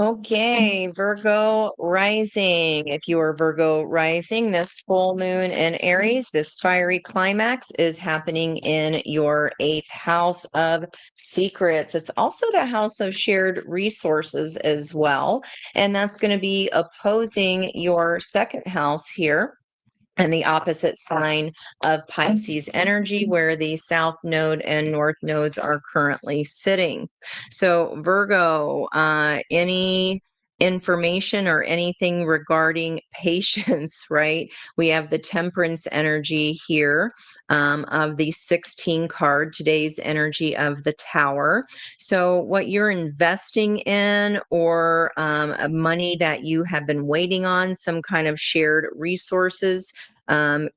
Okay, Virgo rising. If you are Virgo rising, this full moon in Aries, this fiery climax is happening in your eighth house of secrets. It's also the house of shared resources as well. And that's going to be opposing your second house here and the opposite sign of Pisces energy, where the south node and north nodes are currently sitting. So, Virgo, any information or anything regarding patience, right? We have the temperance energy here of the 16 card, today's energy of the tower. So, what you're investing in or money that you have been waiting on, some kind of shared resources,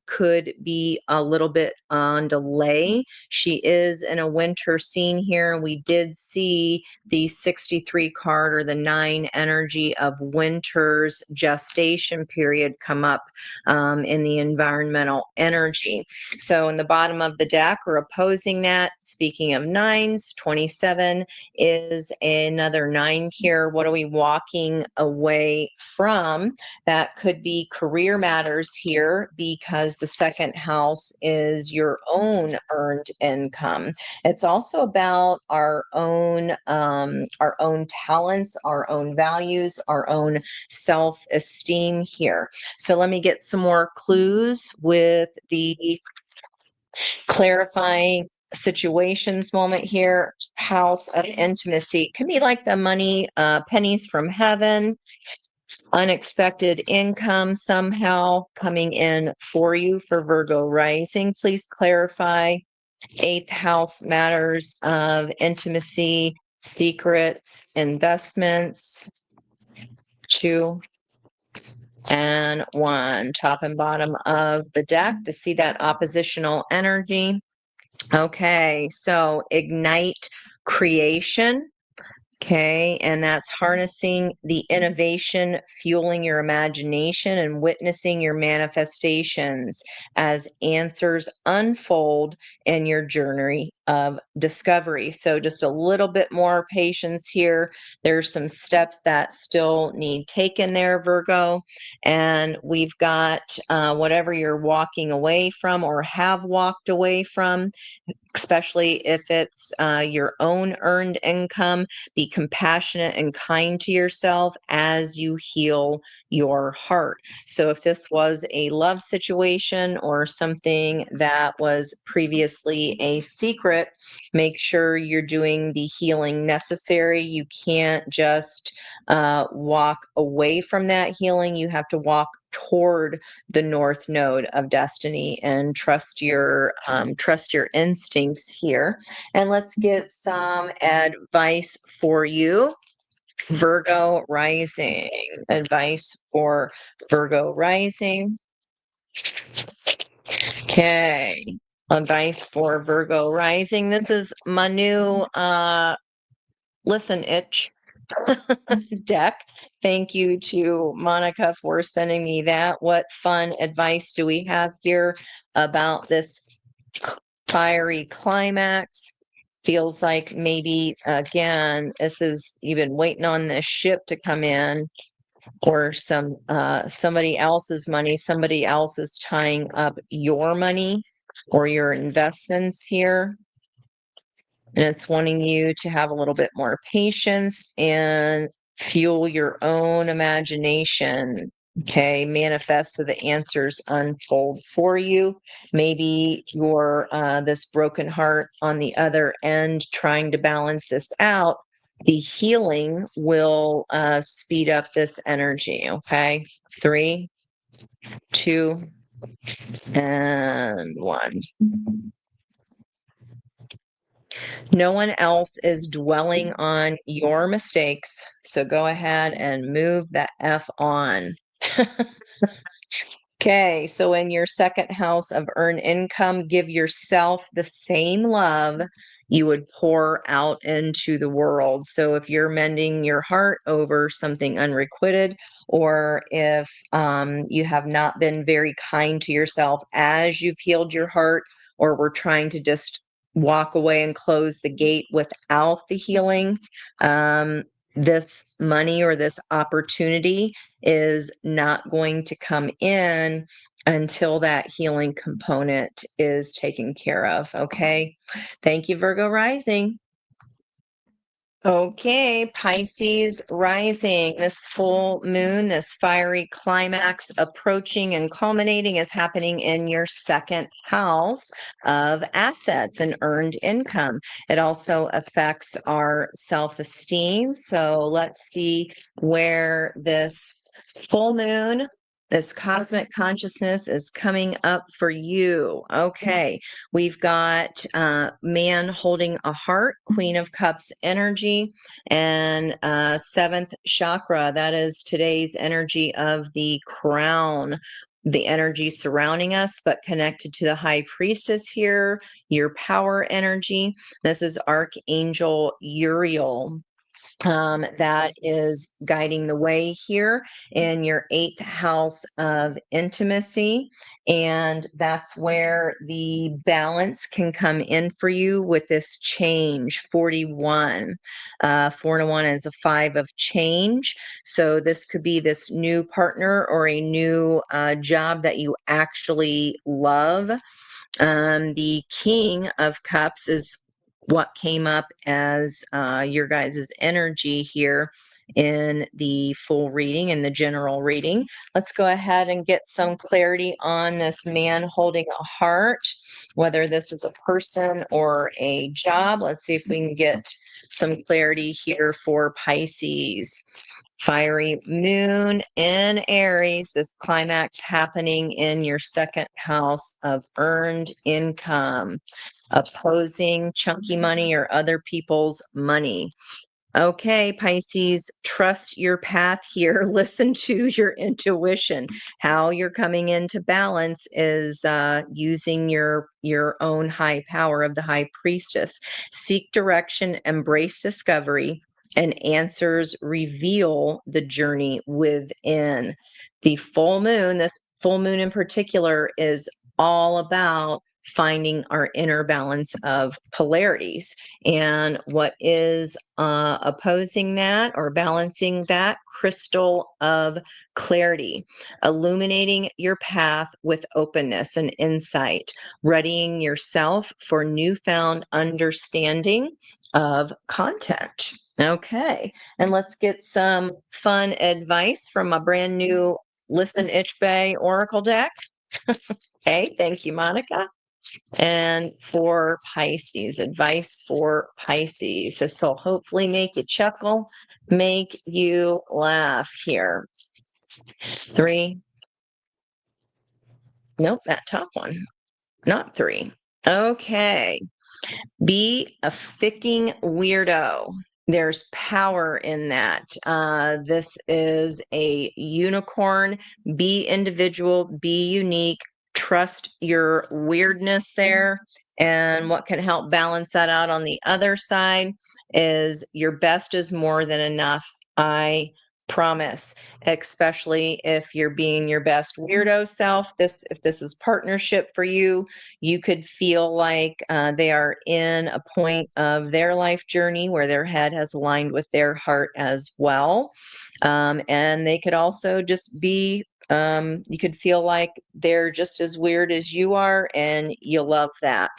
could be a little bit on delay. She is in a winter scene here. We did see the 63 card or the 9 energy of winter's gestation period come up in the environmental energy. So in the bottom of the deck, or opposing that, speaking of nines, 27 is another 9 here. What are we walking away from? That could be career matters here, because the second house is your own earned income. It's also about our own talents, our own values, our own self-esteem here. So let me get some more clues with the clarifying situations moment here. House of intimacy can be like the money, pennies from heaven, unexpected income somehow coming in for you for Virgo rising. Please clarify. Eighth house matters of intimacy, secrets, investments. 2 and 1, top and bottom of the deck to see that oppositional energy. Okay, so ignite creation. Okay, and that's harnessing the innovation, fueling your imagination, and witnessing your manifestations as answers unfold in your journey of discovery. So, just a little bit more patience here. There's some steps that still need taken there, Virgo. And we've got whatever you're walking away from or have walked away from, especially if it's your own earned income. Be compassionate and kind to yourself as you heal your heart. So if this was a love situation or something that was previously a secret, make sure you're doing the healing necessary. You can't just walk away from that healing. You have to walk toward the north node of destiny and trust your instincts here. And let's get some advice for you, Virgo rising. Advice for Virgo rising. Okay, advice for Virgo rising. This is my new listen itch deck. Thank you to Monica for sending me that. What fun advice do we have here about this fiery climax? Feels like maybe, again, this is, you've been waiting on this ship to come in, or somebody else's money. Somebody else is tying up your money or your investments here. And it's wanting you to have a little bit more patience and fuel your own imagination. Okay, manifest so the answers unfold for you. Maybe you're this broken heart on the other end trying to balance this out. The healing will speed up this energy. Okay, 3, 2, and 1. No one else is dwelling on your mistakes, so go ahead and move the F on. Okay, so in your second house of earned income, give yourself the same love you would pour out into the world. So if you're mending your heart over something unrequited, or if you have not been very kind to yourself as you've healed your heart, or we're trying to just walk away and close the gate without the healing, this money or this opportunity is not going to come in until that healing component is taken care of. Okay. Thank you, Virgo rising. Okay, Pisces rising. This full moon, this fiery climax approaching and culminating is happening in your second house of assets and earned income. It also affects our self esteem. So let's see where this full moon. This cosmic consciousness is coming up for you. Okay, we've got man holding a heart, Queen of Cups energy, and seventh chakra. That is today's energy of the crown, the energy surrounding us, but connected to the high priestess here, your power energy. This is Archangel Uriel. That is guiding the way here in your eighth house of intimacy. And that's where the balance can come in for you with this change 41. 4 to 1 is a 5 of change. So this could be this new partner or a new job that you actually love. The King of Cups is what came up as your guys' energy here in the full reading and the general reading. Let's go ahead and get some clarity on this man holding a heart, whether this is a person or a job. Let's see if we can get some clarity here for Pisces. Fiery moon in Aries, this climax happening in your second house of earned income, opposing chunky money or other people's money. Okay, Pisces, trust your path here. Listen to your intuition. How you're coming into balance is using your own high power of the high priestess. Seek direction, embrace discovery, and answers reveal the journey within. The full moon, this full moon in particular, is all about finding our inner balance of polarities. And what is opposing that or balancing that? Crystal of clarity, illuminating your path with openness and insight, readying yourself for newfound understanding of content. Okay, and let's get some fun advice from a brand new Listen Itch Bay Oracle deck. Okay, thank you, Monica. And for Pisces, advice for Pisces. This will hopefully make you chuckle, make you laugh here. 3. Nope, that top one, not 3. Okay. Be a ficking weirdo. There's power in that. This is a unicorn. Be individual, be unique, trust your weirdness there. And what can help balance that out on the other side is your best is more than enough. I promise, especially if you're being your best weirdo self. If this is partnership for you, you could feel like they are in a point of their life journey where their head has aligned with their heart as well. And they could also just be, you could feel like they're just as weird as you are, and you love that.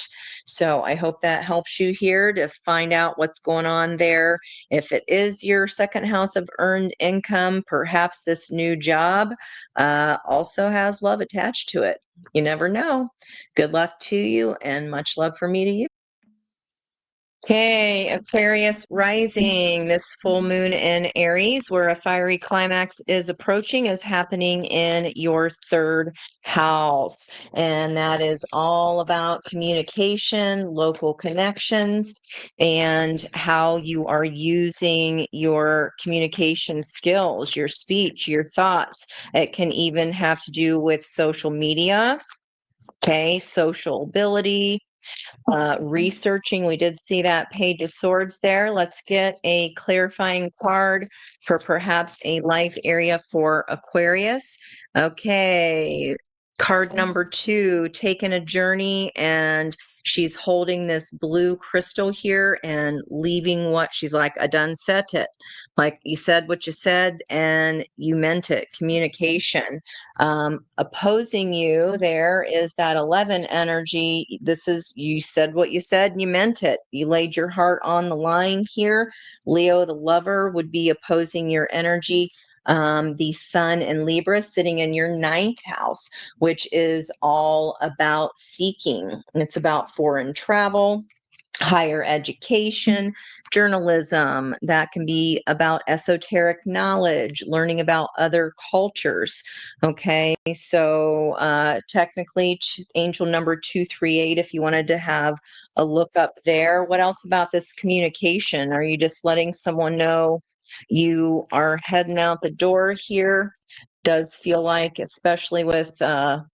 So I hope that helps you here to find out what's going on there. If it is your second house of earned income, perhaps this new job also has love attached to it. You never know. Good luck to you and much love from me to you. Okay, Aquarius rising. This full moon in Aries, where a fiery climax is approaching, is happening in your third house. And that is all about communication, local connections, and how you are using your communication skills, your speech, your thoughts. It can even have to do with social media. Okay, social ability, researching. We did see that Page of Swords there. Let's get a clarifying card for perhaps a life area for Aquarius. Okay, card number 2, taking a journey and she's holding this blue crystal here and leaving what she's like, I done said it. Like you said what you said and you meant it. Communication. Opposing you there is that 11 energy. This is, you said what you said and you meant it. You laid your heart on the line here. Leo, the lover, would be opposing your energy. The sun in Libra sitting in your ninth house, which is all about seeking. It's about foreign travel, higher education, journalism. That can be about esoteric knowledge, learning about other cultures. Okay, so technically, angel number 238, if you wanted to have a look up there. What else about this communication? Are you just letting someone know you are heading out the door here? Does feel like, especially with that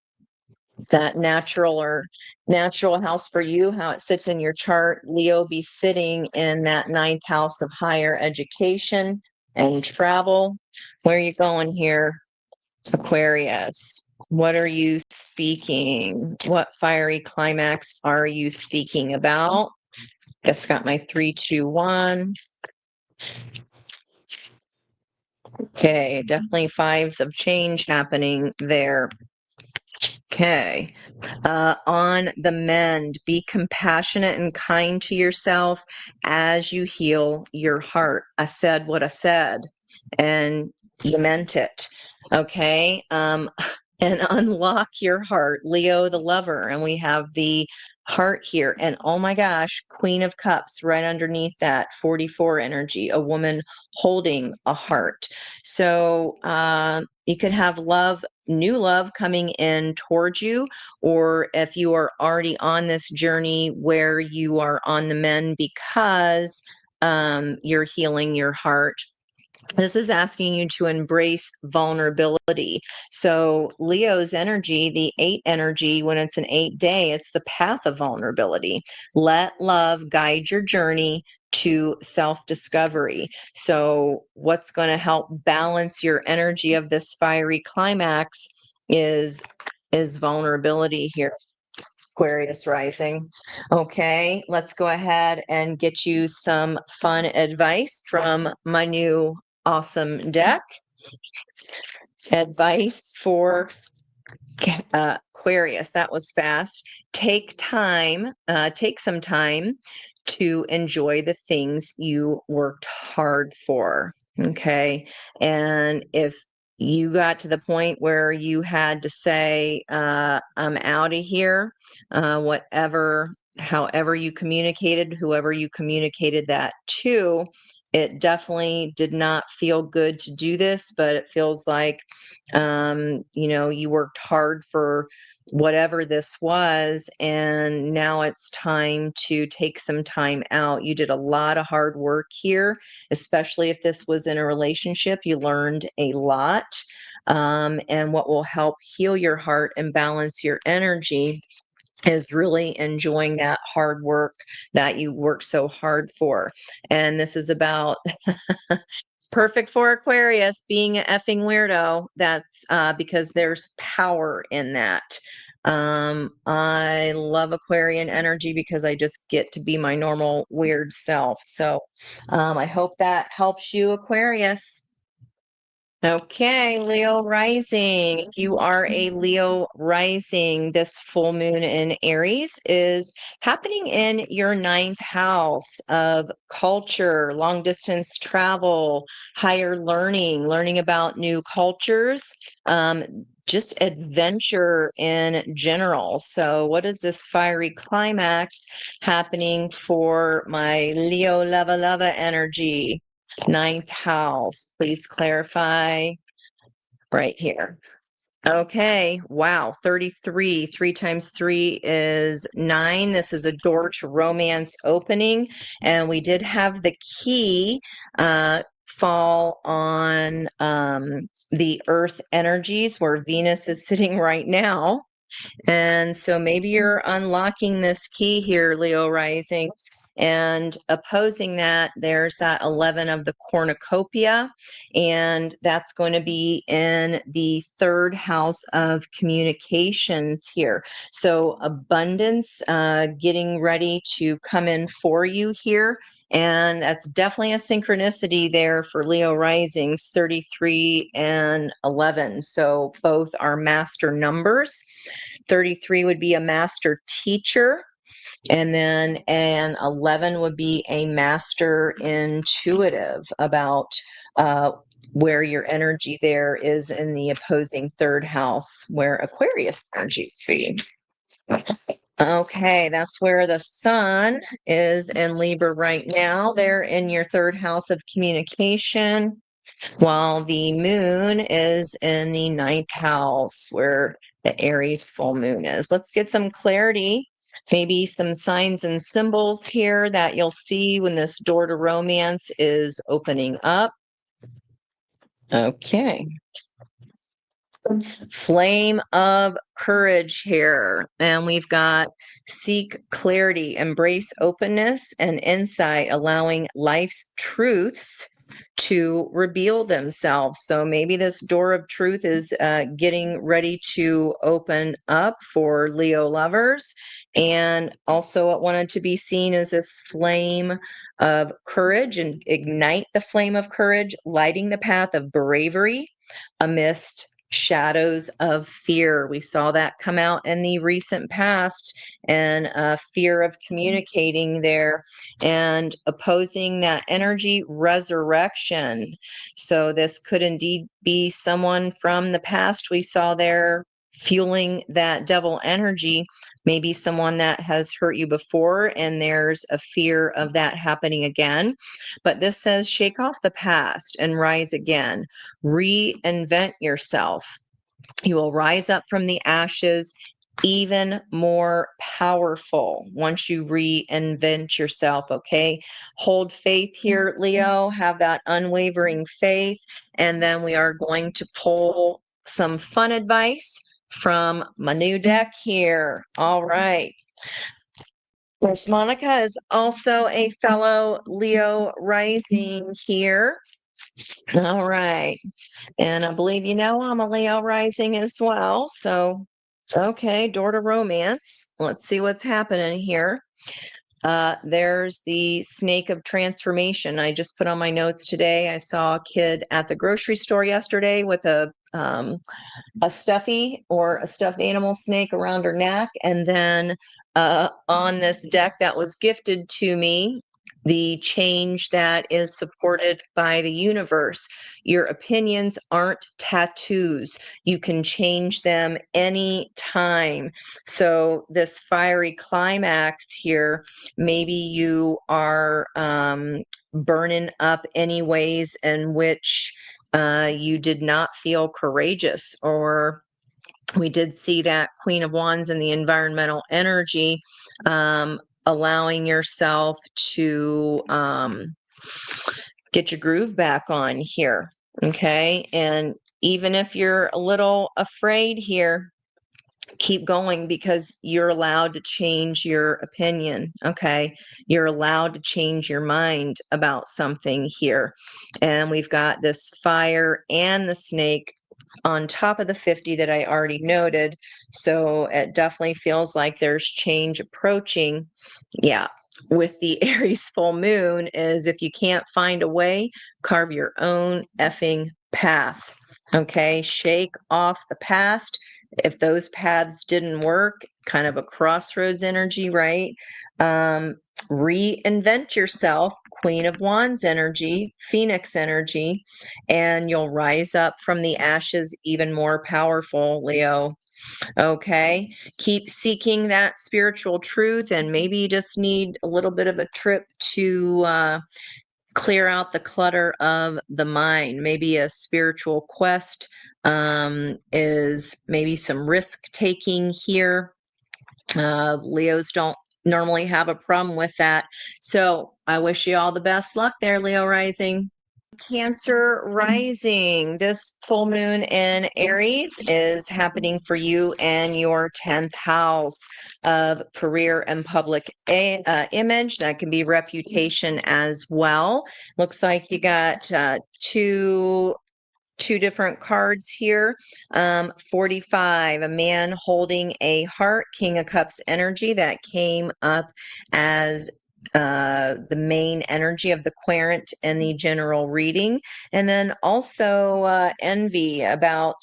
natural house for you, how it sits in your chart, Leo be sitting in that ninth house of higher education and travel. Where are you going here, Aquarius? What are you speaking? What fiery climax are you speaking about? Just got my 3, 2, 1. Okay, definitely fives of change happening there. Okay. On the mend, be compassionate and kind to yourself as you heal your heart. I said what I said, and you meant it. Okay. And unlock your heart, Leo the lover. And we have the heart here. And oh my gosh, Queen of Cups right underneath that 44 energy, a woman holding a heart. So you could have love, new love coming in towards you, or if you are already on this journey where you are on the mend because you're healing your heart. This is asking you to embrace vulnerability. So Leo's energy, the 8 energy, when it's an 8-day, it's the path of vulnerability. Let love guide your journey to self-discovery. So what's going to help balance your energy of this fiery climax is vulnerability here. Aquarius rising. Okay, let's go ahead and get you some fun advice from my new awesome deck. Advice for Aquarius. That was fast. Take some time to enjoy the things you worked hard for. Okay. And if you got to the point where you had to say, I'm out of here, however you communicated, whoever you communicated that to, it definitely did not feel good to do this, but it feels like, you worked hard for whatever this was, and now it's time to take some time out. You did a lot of hard work here, especially if this was in a relationship. You learned a lot. And what will help heal your heart and balance your energy is really enjoying that hard work that you worked so hard for. And this is about perfect for Aquarius being an effing weirdo. That's because there's power in that. I love Aquarian energy because I just get to be my normal weird self. So I hope that helps you, Aquarius. Okay, Leo rising. If you are a Leo rising, this full moon in Aries is happening in your ninth house of culture, long distance travel, higher learning about new cultures, just adventure in general. So, what is this fiery climax happening for my Leo lava energy? Ninth house, please clarify right here. Okay, wow, 33. 3 times 3 is 9. This is a door to romance opening. And we did have the key fall on the earth energies where Venus is sitting right now. And so maybe you're unlocking this key here, Leo rising, And opposing that, there's that 11 of the cornucopia, and that's going to be in the third house of communications here. So abundance getting ready to come in for you here. And that's definitely a synchronicity there for Leo risings 33 and 11. So both are master numbers. 33 would be a master teacher. And then an 11 would be a master intuitive about where your energy there is in the opposing third house, where Aquarius energy is being. Okay, that's where the sun is in Libra right now. They're in your third house of communication, while the moon is in the ninth house where the Aries full moon is. Let's get some clarity, maybe some signs and symbols here that you'll see when this door to romance is opening up. Okay. Flame of courage here. And we've got seek clarity, embrace openness and insight, allowing life's truths to reveal themselves. So maybe this door of truth is getting ready to open up for Leo lovers. And also, it wanted to be seen as this flame of courage and ignite the flame of courage, lighting the path of bravery amidst shadows of fear. We saw that come out in the recent past, and fear of communicating there, and opposing that energy, resurrection. So this could indeed be someone from the past we saw there fueling that devil energy, maybe someone that has hurt you before, and there's a fear of that happening again. But this says shake off the past and rise again. Reinvent yourself. You will rise up from the ashes even more powerful once you reinvent yourself. Okay. Hold faith here, Leo. Have that unwavering faith. And then we are going to pull some fun advice from my new deck here. All right. Miss Monica is also a fellow Leo rising here. All right. And I believe you know I'm a Leo rising as well. So, okay, door to romance. Let's see what's happening here. There's the snake of transformation. I just put on my notes today. I saw a kid at the grocery store yesterday with a stuffy or a stuffed animal snake around her neck. And then on this deck that was gifted to me, the change that is supported by the universe. Your opinions aren't tattoos. You can change them any time. So this fiery climax here, maybe you are burning up any ways in which you did not feel courageous, or we did see that Queen of Wands in the environmental energy, allowing yourself to get your groove back on here. Okay. And even if you're a little afraid here, keep going, because you're allowed to change your opinion. Okay. You're allowed to change your mind about something here. And we've got this fire and the snake on top of the 50 that I already noted. So it definitely feels like there's change approaching. Yeah. With the Aries full moon, is if you can't find a way, carve your own effing path. Okay. Shake off the past. If those paths didn't work, kind of a crossroads energy, right? Reinvent yourself, Queen of Wands energy, Phoenix energy, and you'll rise up from the ashes even more powerful, Leo. Okay. Keep seeking that spiritual truth, and maybe you just need a little bit of a trip to clear out the clutter of the mind. Maybe a spiritual quest is maybe some risk taking here. Leos don't normally have a problem with that. So I wish you all the best luck there, Leo rising. Cancer rising. This full moon in Aries is happening for you in your 10th house of career and public image. That can be reputation as well. Looks like you got two different cards here. 45, a man holding a heart, King of Cups energy that came up as the main energy of the querent and the general reading. And then also envy about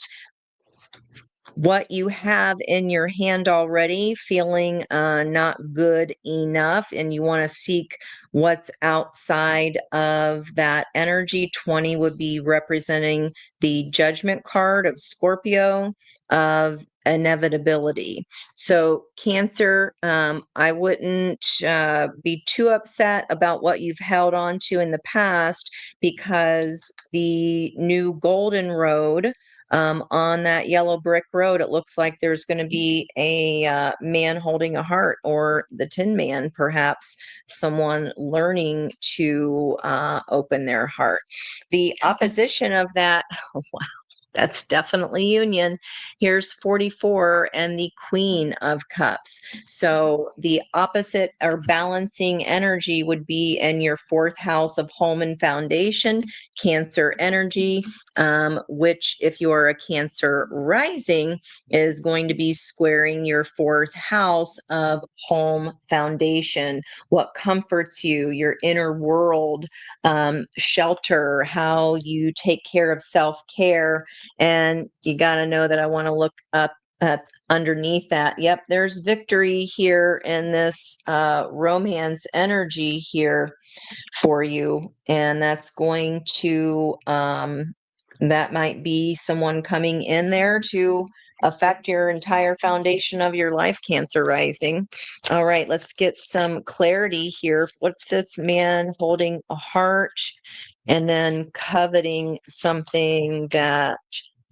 what you have in your hand already, feeling not good enough, and you want to seek what's outside of that energy. 20 would be representing the judgment card of Scorpio, of inevitability. So, Cancer, I wouldn't be too upset about what you've held on to in the past, because the new golden road, on that yellow brick road, it looks like there's going to be a man holding a heart, or the Tin Man, perhaps someone learning to open their heart. The opposition of that, oh, wow, that's definitely union. Here's 44 and the Queen of Cups. So the opposite or balancing energy would be in your 4th house of home and foundation, Cancer energy, which, if you're a Cancer rising, is going to be squaring your 4th house of home foundation, what comforts you, your inner world, shelter, how you take care of self-care. And you got to know that I want to look up at underneath that. Yep, there's victory here in this romance energy here for you. And that's going to, that might be someone coming in there to affect your entire foundation of your life, Cancer rising. All right, let's get some clarity here. What's this man holding a heart and then coveting something that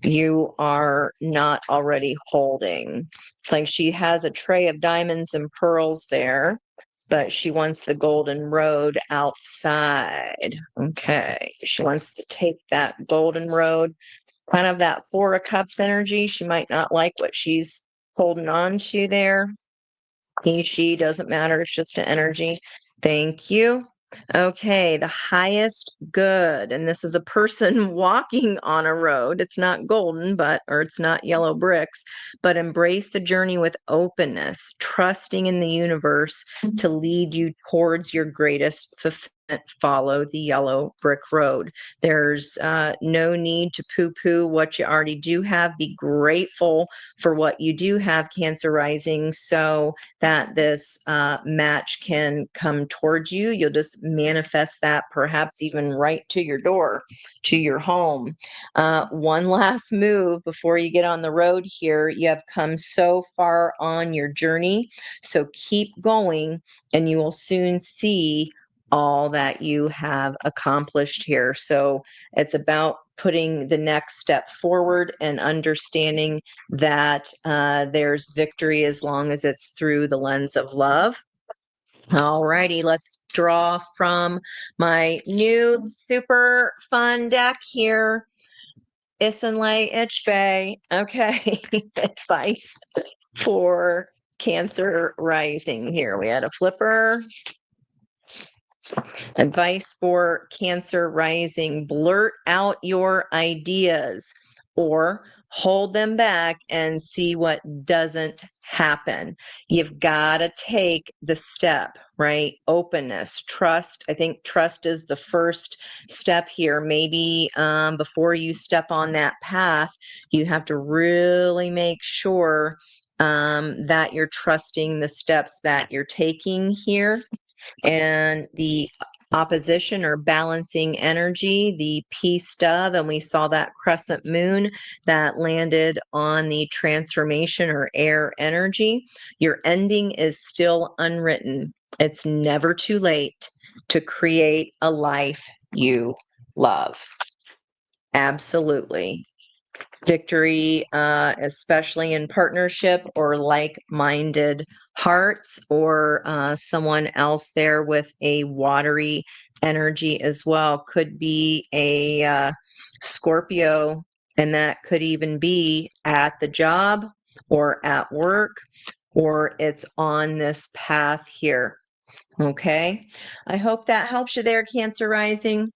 you are not already holding? It's like she has a tray of diamonds and pearls there, but she wants the golden road outside. Okay, she wants to take that golden road, kind of that 4 of Cups energy. She might not like what she's holding on to there. He, she, doesn't matter. It's just an energy. Thank you. Okay, the highest good. And this is a person walking on a road. It's not golden, or it's not yellow bricks, but embrace the journey with openness, trusting in the universe to lead you towards your greatest fulfillment. Follow the yellow brick road. There's no need to poo-poo what you already do have. Be grateful for what you do have, Cancer rising, so that this match can come towards you. You'll just manifest that, perhaps even right to your door, to your home. One last move before you get on the road here. You have come so far on your journey, so keep going, and you will soon see all that you have accomplished here. So it's about putting the next step forward and understanding that there's victory as long as it's through the lens of love. All righty, let's draw from my new super fun deck here. Isenlay Ichbay. Okay, advice for Cancer rising here. We had a flipper. Advice for Cancer rising: blurt out your ideas or hold them back and see what doesn't happen. You've got to take the step, right? Openness, trust. I think trust is the first step here. Maybe before you step on that path, you have to really make sure that you're trusting the steps that you're taking here. And the opposition or balancing energy, the peace dove, and we saw that crescent moon that landed on the transformation or air energy. Your ending is still unwritten. It's never too late to create a life you love. Absolutely. Victory, especially in partnership or like-minded hearts, or someone else there with a watery energy as well. Could be a Scorpio, and that could even be at the job or at work, or it's on this path here. Okay. I hope that helps you there, Cancer rising.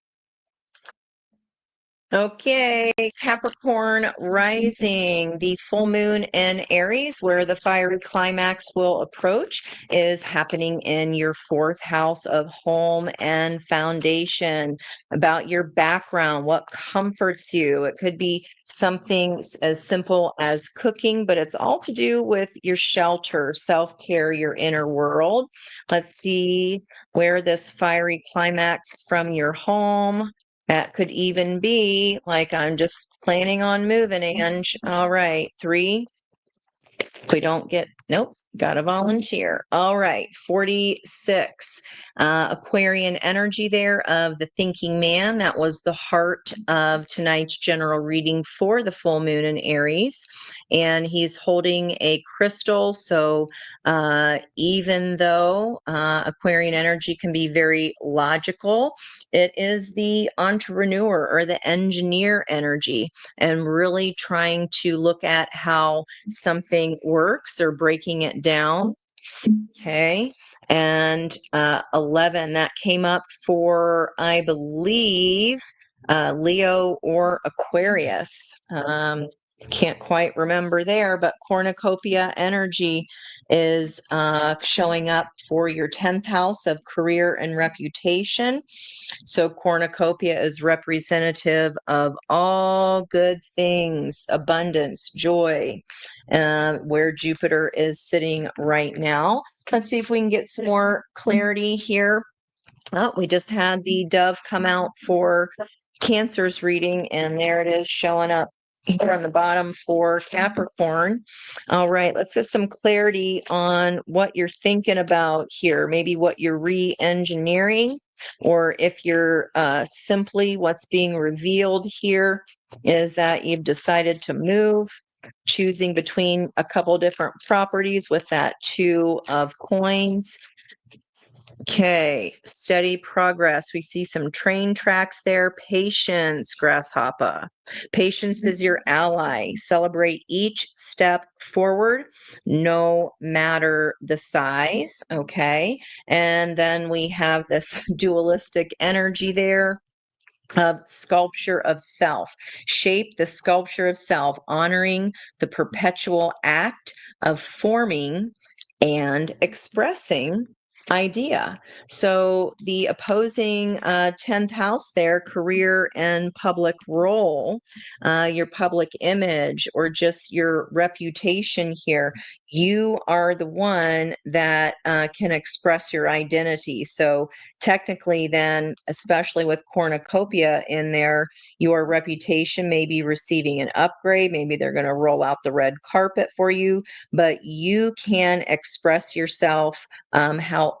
Okay, Capricorn rising, the full moon in Aries, where the fiery climax will approach, is happening in your fourth house of home and foundation. About your background, what comforts you. It could be something as simple as cooking, but it's all to do with your shelter, self-care, your inner world. Let's see where this fiery climax from your home. That could even be like, I'm just planning on moving, Ange. All right, 3. If we don't get, nope, got a volunteer. All right, 46. Aquarian energy there of the thinking man. That was the heart of tonight's general reading for the full moon in Aries. And he's holding a crystal. So even though Aquarian energy can be very logical, it is the entrepreneur or the engineer energy, and really trying to look at how something works or breaking it down. Okay. And 11, that came up for, I believe, Leo or Aquarius. Can't quite remember there, but cornucopia energy is showing up for your 10th house of career and reputation. So cornucopia is representative of all good things, abundance, joy, where Jupiter is sitting right now. Let's see if we can get some more clarity here. Oh, we just had the dove come out for Cancer's reading, and there it is showing up here on the bottom for Capricorn. All right, let's get some clarity on what you're thinking about here, maybe what you're re-engineering, or if you're simply what's being revealed here is that you've decided to move, choosing between a couple different properties with that 2 of coins. Okay, steady progress. We see some train tracks there. Patience, grasshopper. Patience is your ally. Celebrate each step forward, no matter the size. Okay, and then we have this dualistic energy there of sculpture of self. Shape the sculpture of self, honoring the perpetual act of forming and expressing idea. So the opposing 10th house there, career and public role, your public image, or just your reputation here, you are the one that can express your identity. So technically then, especially with cornucopia in there, your reputation may be receiving an upgrade. Maybe they're going to roll out the red carpet for you, but you can express yourself however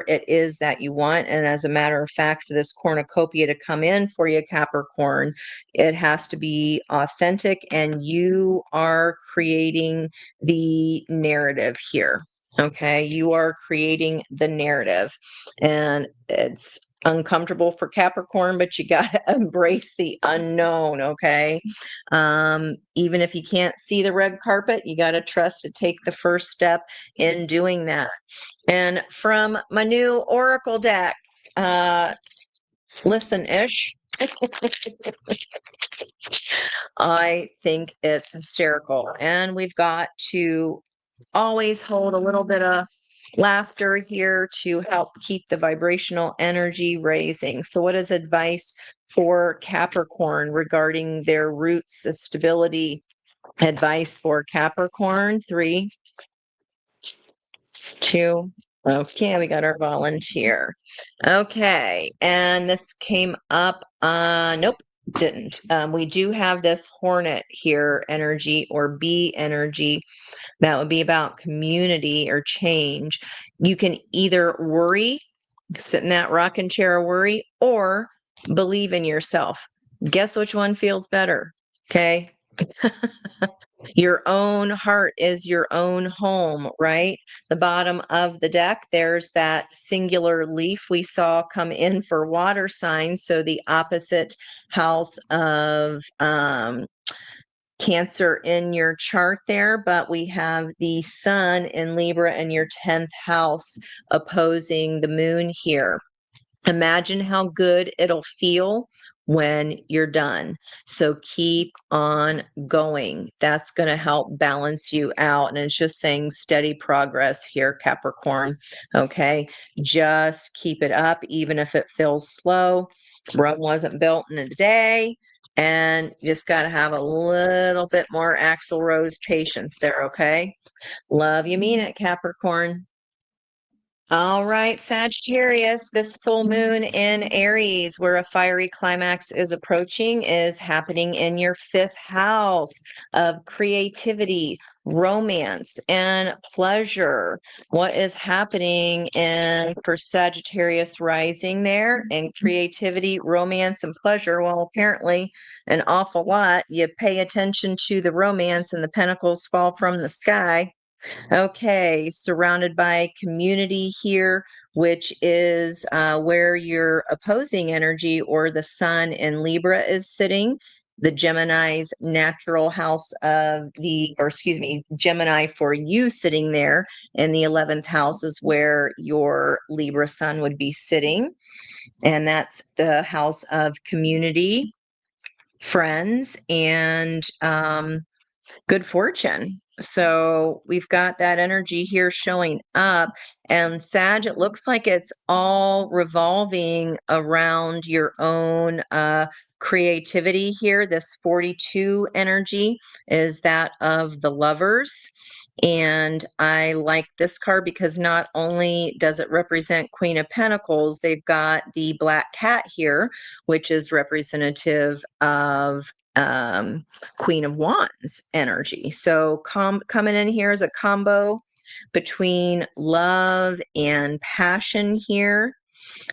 it is that you want. And as a matter of fact, for this cornucopia to come in for you, Capricorn, it has to be authentic, and you are creating the narrative here. Okay, you are creating the narrative, and it's uncomfortable for Capricorn, but you got to embrace the unknown. Okay, even if you can't see the red carpet, you got to trust to take the first step in doing that. And from my new Oracle deck, listen, Ish, I think it's hysterical. And we've got to always hold a little bit of laughter here to help keep the vibrational energy raising. So, what is advice for Capricorn regarding their roots of stability? Advice for Capricorn: 3, 2. Okay, we got our volunteer. Okay, and this came up. Nope, didn't. We do have this hornet here energy, or bee energy. That would be about community or change. You can either worry, sit in that rocking chair of worry, or believe in yourself. Guess which one feels better? Okay. Your own heart is your own home, right? The bottom of the deck, there's that singular leaf we saw come in for water signs. So the opposite house of Cancer in your chart there, but we have the sun in Libra in your 10th house opposing the moon here. Imagine how good it'll feel when you're done. So keep on going. That's going to help balance you out. And it's just saying steady progress here, Capricorn. Okay. Just keep it up, even if it feels slow. Rome wasn't built in a day. And you just got to have a little bit more Axl Rose patience there. Okay. Love you, mean it, Capricorn. All right, Sagittarius, this full moon in Aries, where a fiery climax is approaching, is happening in your 5th house of creativity, romance, and pleasure. What is happening in for Sagittarius rising there in creativity, romance, and pleasure? Well, apparently, an awful lot. You pay attention to the romance, and the pentacles fall from the sky. Okay, surrounded by community here, which is where your opposing energy or the sun in Libra is sitting. The Gemini's natural house of the, or excuse me, Gemini for you sitting there in the 11th house is where your Libra sun would be sitting. And that's the house of community, friends, and good fortune. So we've got that energy here showing up. And Sag, it looks like it's all revolving around your own creativity here. This 42 energy is that of the lovers. And I like this card because not only does it represent Queen of Pentacles, they've got the black cat here, which is representative of Queen of Wands energy. So coming in here is a combo between love and passion here,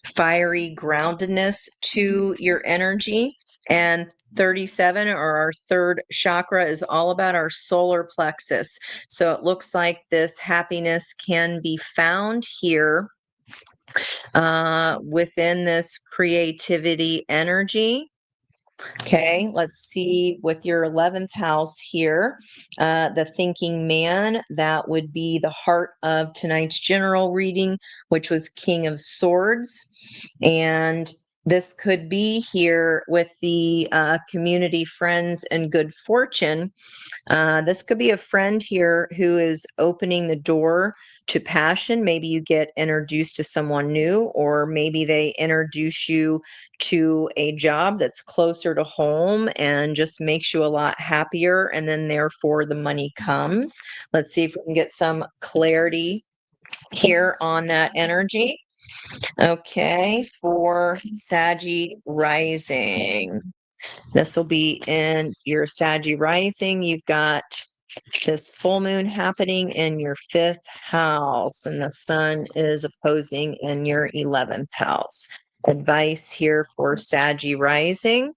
fiery groundedness to your energy. And 37, or our third chakra, is all about our solar plexus. So it looks like this happiness can be found here within this creativity energy. Okay, let's see with your 11th house here, the thinking man, that would be the heart of tonight's general reading, which was King of Swords. And this could be here with the community, friends, and good fortune. This could be a friend here who is opening the door to passion. Maybe you get introduced to someone new, or maybe they introduce you to a job that's closer to home and just makes you a lot happier. And then therefore the money comes. Let's see if we can get some clarity here on that energy. Okay, for Saggy rising. This will be in your Saggy rising. You've got this full moon happening in your 5th house, and the sun is opposing in your 11th house. Advice here for Saggy rising.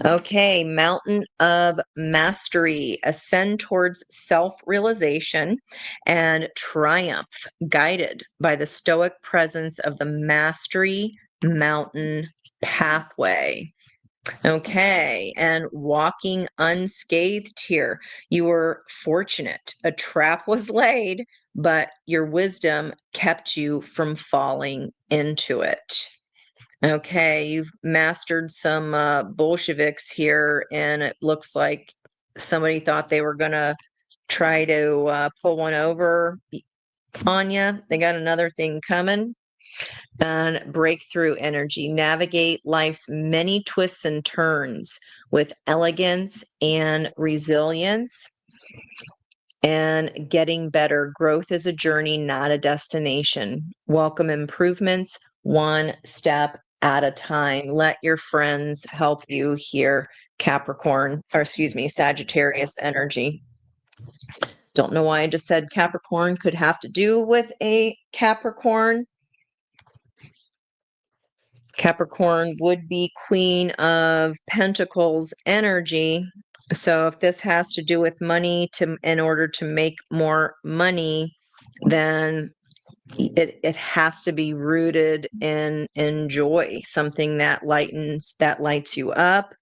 Okay, mountain of mastery, ascend towards self-realization and triumph, guided by the stoic presence of the mastery mountain pathway. Okay, and walking unscathed here. You were fortunate. A trap was laid, but your wisdom kept you from falling into it. Okay, you've mastered some Bolsheviks here, and it looks like somebody thought they were going to try to pull one over on you. They got another thing coming. And breakthrough energy. Navigate life's many twists and turns with elegance and resilience. And getting better. Growth is a journey, not a destination. Welcome improvements one step at a time. Let your friends help you here, Capricorn, or excuse me, Sagittarius energy. Don't know why I just said Capricorn, could have to do with a Capricorn. Capricorn would be Queen of Pentacles energy. So if this has to do with money in order to make more money, then it has to be rooted in joy, something that lights you up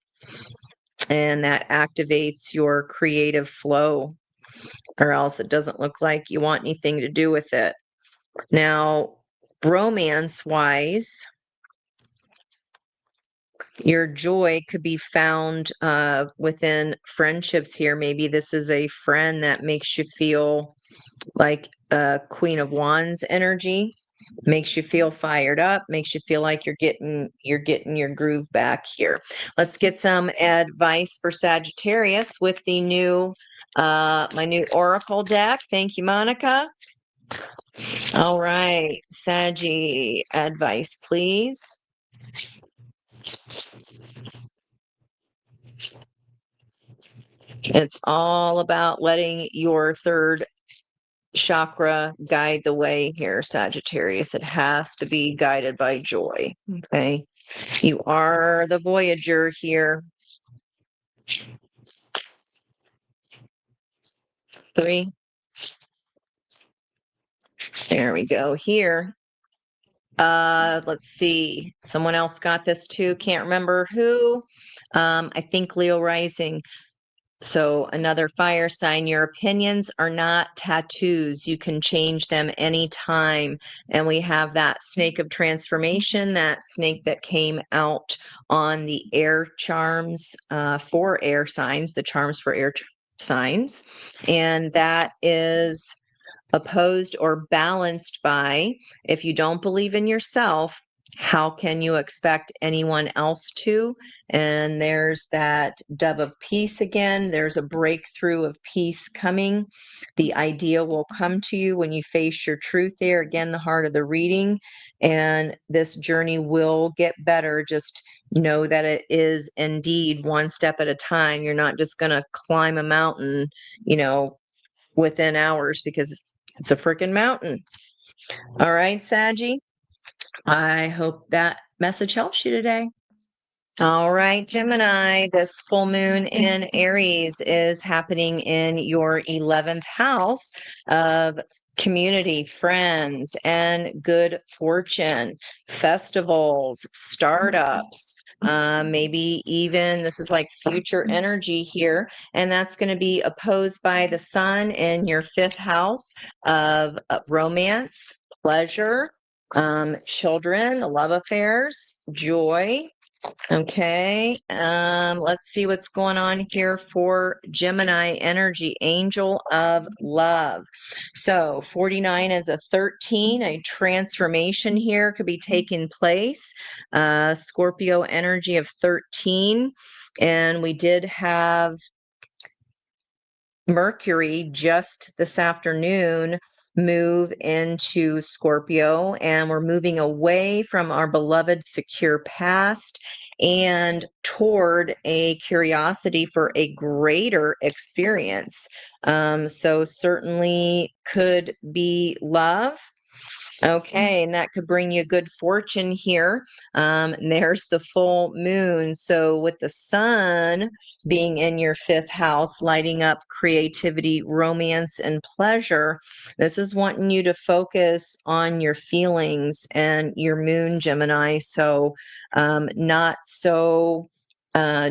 and that activates your creative flow, or else it doesn't look like you want anything to do with it. Now, romance wise, your joy could be found within friendships here. Maybe this is a friend that makes you feel like a Queen of Wands energy, makes you feel fired up, makes you feel like you're getting your groove back here. Let's get some advice for Sagittarius with the new my new oracle deck. Thank you, Monica. All right, Saggie, advice, please. It's all about letting your third chakra guide the way here, Sagittarius. It has to be guided by joy. Okay. You are the voyager here. 3. There we go. Here. Let's see. Someone else got this too. Can't remember who. I think Leo rising. So another fire sign, your opinions are not tattoos. You can change them anytime. And we have that snake of transformation, that snake that came out on the air charms for air signs, the charms for air signs. And that is opposed or balanced by, if you don't believe in yourself, how can you expect anyone else to? And there's that dove of peace again. There's a breakthrough of peace coming. The idea will come to you when you face your truth there. Again, the heart of the reading. And this journey will get better. Just know that it is indeed one step at a time. You're not just going to climb a mountain, within hours, because it's a freaking mountain. All right, Saggy. I hope that message helps you today. All right, Gemini, this full moon in Aries is happening in your 11th house of community, friends, and good fortune, festivals, startups. Maybe even this is like future energy here, and that's going to be opposed by the sun in your 5th house of romance, pleasure, children, love affairs, joy. Okay, let's see what's going on here for Gemini energy, angel of love. So 49 is a 13, a transformation here could be taking place. Scorpio energy of 13. And we did have Mercury just this afternoon move into Scorpio, and we're moving away from our beloved secure past and toward a curiosity for a greater experience. So certainly could be love. Okay, and that could bring you good fortune here. And there's the full moon. So, with the sun being in your 5th house, lighting up creativity, romance, and pleasure, this is wanting you to focus on your feelings and your moon, Gemini. So, not so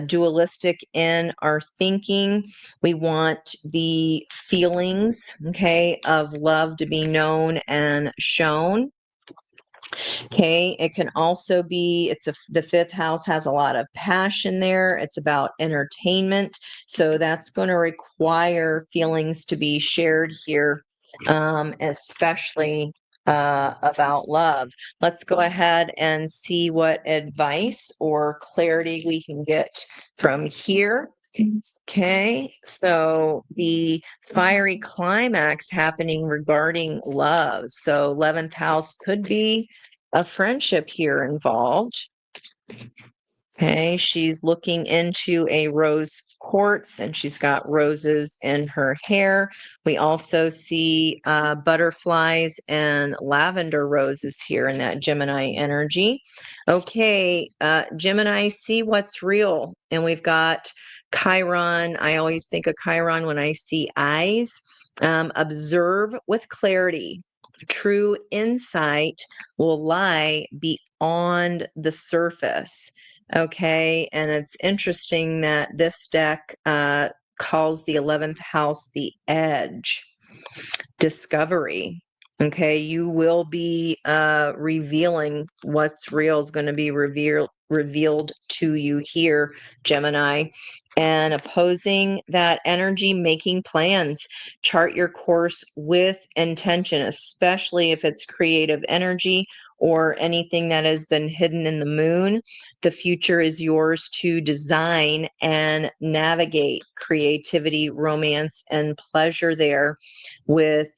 dualistic in our thinking. We want the feelings, okay, of love to be known and shown. Okay, it can also be, the 5th house has a lot of passion there. It's about entertainment. So that's going to require feelings to be shared here, especially about love. Let's go ahead and see what advice or clarity we can get from here. Okay, so the fiery climax happening regarding love. So 11th house could be a friendship here involved. Okay, she's looking into a rose quartz and she's got roses in her hair. We also see butterflies and lavender roses here in that Gemini energy. Okay, Gemini, see what's real. And we've got Chiron, I always think of Chiron when I see eyes. Observe with clarity. True insight will lie beyond the surface. Okay. And it's interesting that this deck calls the 11th house the edge, discovery. Okay, you will be revealing what's real is going to be revealed to you here, Gemini. And opposing that energy, making plans, chart your course with intention, especially if it's creative energy or anything that has been hidden in the moon. The future is yours to design and navigate creativity, romance, and pleasure there, with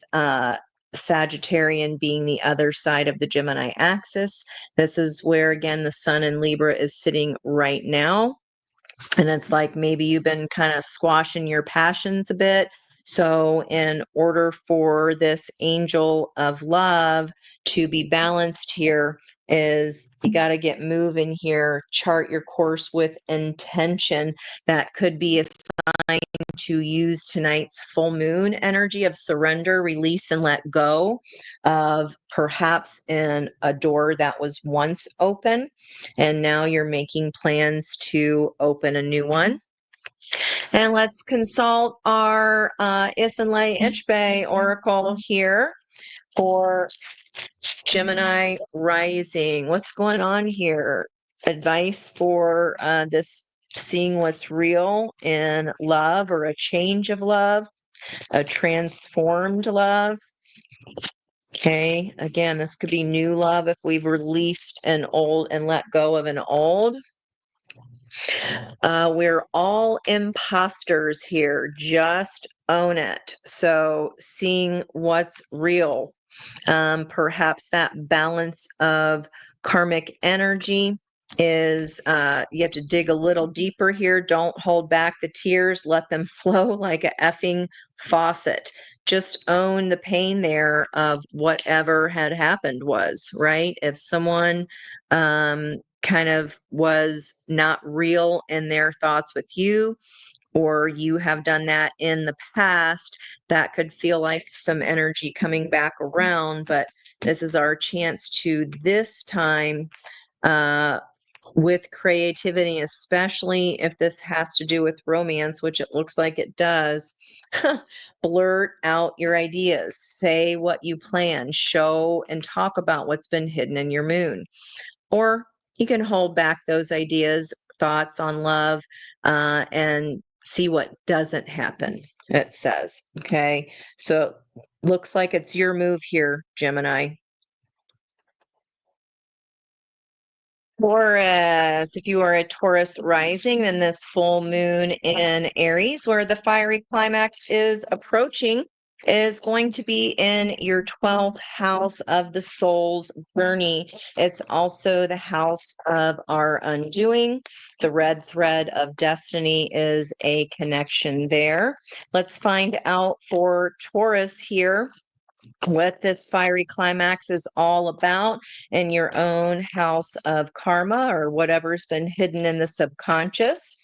Sagittarian being the other side of the Gemini axis. This is where, again, the sun in Libra is sitting right now. And it's like maybe you've been kind of squashing your passions a bit. So, in order for this angel of love to be balanced here, is you got to get moving here, chart your course with intention. That could be a sign to use tonight's full moon energy of surrender, release, and let go of perhaps in a door that was once open, and now you're making plans to open a new one. And let's consult our Isenlay Ichbe Oracle here for Gemini rising. What's going on here? Advice for this seeing what's real in love, or a change of love, a transformed love. Okay, again, this could be new love if we've released an old and let go of an old. We're all imposters here. Just own it. So, seeing what's real, perhaps that balance of karmic energy is you have to dig a little deeper here. Don't hold back the tears, let them flow like a effing faucet. Just own the pain there of whatever had happened was, right? If someone kind of was not real in their thoughts with you, or you have done that in the past, that could feel like some energy coming back around. But this is our chance to this time, with creativity, especially if this has to do with romance, which it looks like it does. Blurt out your ideas, say what you plan, show and talk about what's been hidden in your moon. Or you can hold back those ideas, thoughts on love, and see what doesn't happen, it says. Okay. So looks like it's your move here, Gemini. Taurus, if you are a Taurus rising, then this full moon in Aries, where the fiery climax is approaching, is going to be in your 12th house of the soul's journey. It's also the house of our undoing. The red thread of destiny is a connection there. Let's find out for Taurus here what this fiery climax is all about in your own house of karma, or whatever's been hidden in the subconscious.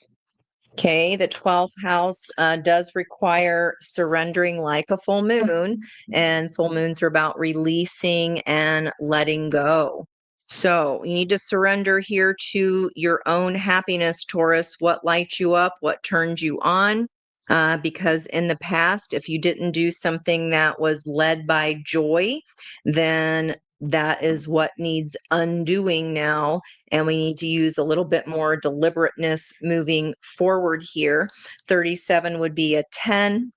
Okay, the 12th house does require surrendering like a full moon, and full moons are about releasing and letting go. So you need to surrender here to your own happiness, Taurus. What lights you up? What turns you on? Because in the past, if you didn't do something that was led by joy, then that is what needs undoing now. And we need to use a little bit more deliberateness moving forward here. 37 would be a 10.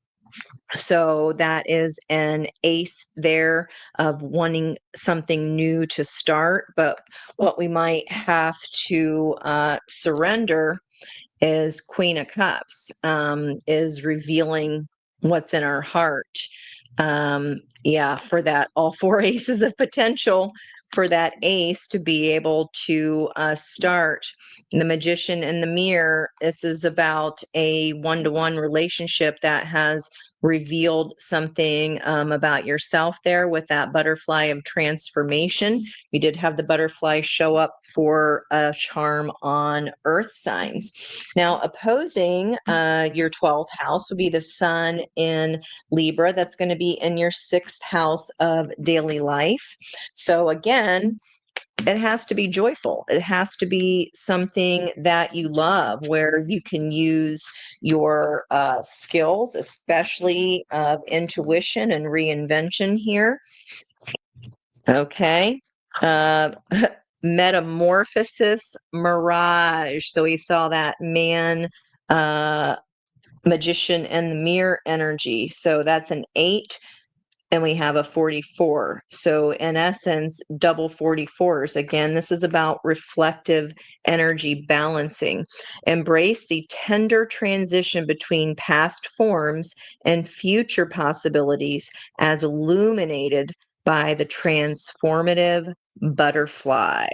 So that is an ace there of wanting something new to start. But what we might have to surrender is Queen of Cups, is revealing what's in our heart. Yeah, for that, all four aces of potential for that ace to be able to start. The Magician in the Mirror, this is about a one-to-one relationship that has revealed something about yourself there with that butterfly of transformation. You did have the butterfly show up for a charm on earth signs. Now, opposing your 12th house would be the sun in Libra. That's going to be in your 6th house of daily life. So again, it has to be joyful. It has to be something that you love, where you can use your skills, especially of intuition and reinvention here. Okay. Uh, Metamorphosis mirage. So we saw that man, magician and the mirror energy. So that's an 8. And we have a 44. So in essence, double 44s. Again, this is about reflective energy balancing. Embrace the tender transition between past forms and future possibilities as illuminated by the transformative butterfly.